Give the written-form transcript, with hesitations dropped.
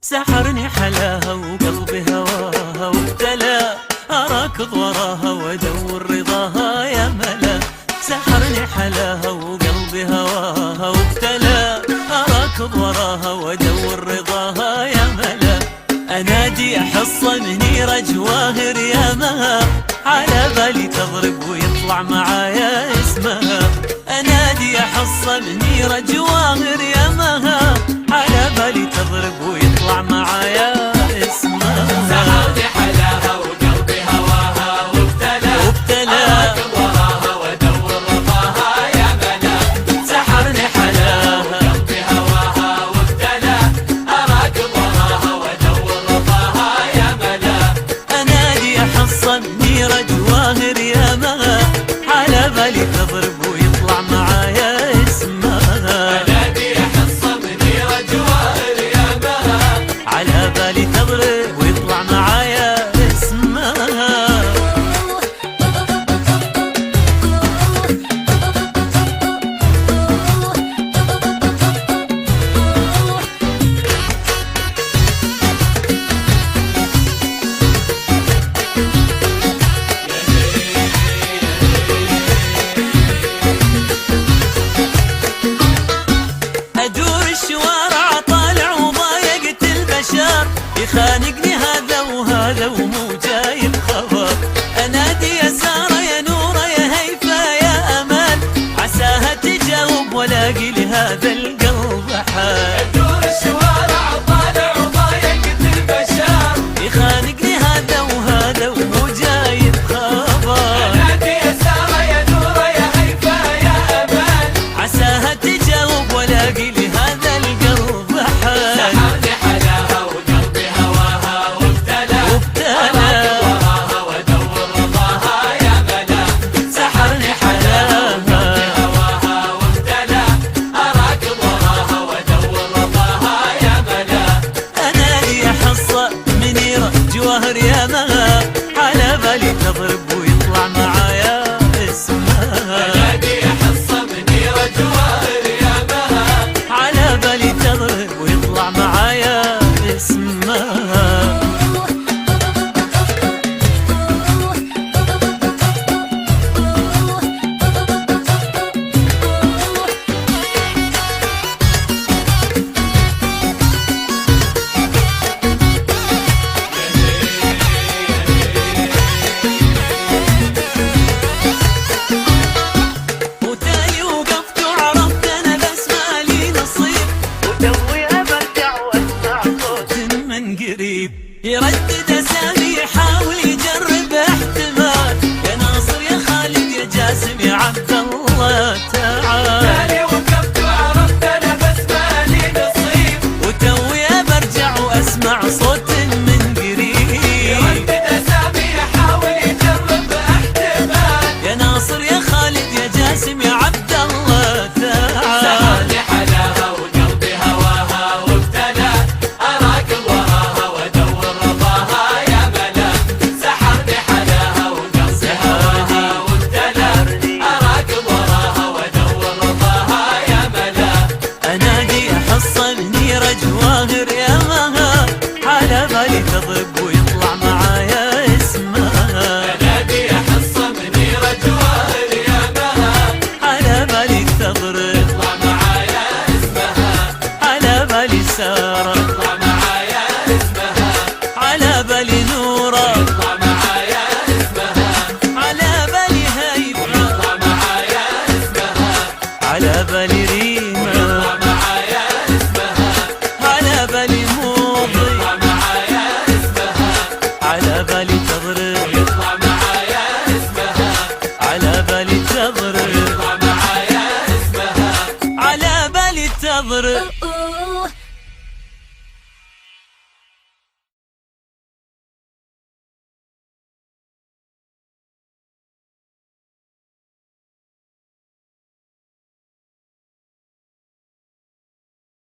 سحرني حلاها وقلبي هواها وابتلى، أراكض وراها وادور رضاها يا ملا. سحرني حلاها وقلبي هواها وابتلى، أراكض وراها وادور رضاها يا ملا. أنادي أحص منيرة جواهر يا مها، على بالي تضرب ويطلع معايا اسمها. أنادي أحص منيرة جواهر يا مها، على بالي تضرب ويطلع معايا اسمها. سحرني حلاها وقلبي هواها وابتلى، أراكض وراها وادور رضاها يا ملا. سحرني حلاها وقلبي هواها وابتلى، أراكض وراها وادور رضاها يا ملا. أنادي أحص منيرة جواهر يا مها، على بالي تضرب ويطلع معايا اسمها. أنادي أحص منيرة جواهر يا مها، على بالي تضرب ويطلع معايا اسمها. أدور الشوارع طالع وضايقت البشر، يخانقني هذا وهذا ومو جايب خبر. أنادي يا سارة يا نورة يا هيفا يا أمان، عساها تجاوب ولاقي لهذا القلب حال. أدور الشوارع طالع وضايقت البشر، يخانقني هذا وهذا ومو جايب خبر. أنادي يا سارة يا نورة يا هيفا يا أمان، عساها تجاوب ولاقي لهذا القلب حال. سحرني حلاها وقلبي هواها وابتلى، أراكض وراها وادور رضاها يا ملا. سحرني حلاها هواها وابتلى، أراكض وراها وادور رضاها يا ملا. أنادي أحصى منيرة جواهر يا مها، على بالي تضرب ويطلع معايا اسمها. أنادي أحص منيرة جواهر يا مها، على بالي تضرب ويطلع معايا اسمها. وتالي وقفت وعرفت أنا بس مالي نصيب، وتوي برجع واسمع صوت من قريب يردد أسامي يحاول يجرب احتمال. يا ناصر يا خالد يا جاسم يا عبد الله تعال. تالي وقفت وعرفت أنا بس مالي نصيب، وتوي برجع واسمع صوت من قريب يردد أسامي يحاول يجرب احتمال. يا ناصر يا خالد يا جاسم يا عبد الله تعال. سحرني حلاها وقلبي هواها وابتلى، أراكض وراها وادور رضاها يا ملا. سحرني حلاها وقلبي هواها وابتلى، أراكض وراها وادور رضاها يا ملا. أنادي أحصى منيرة جواهر يا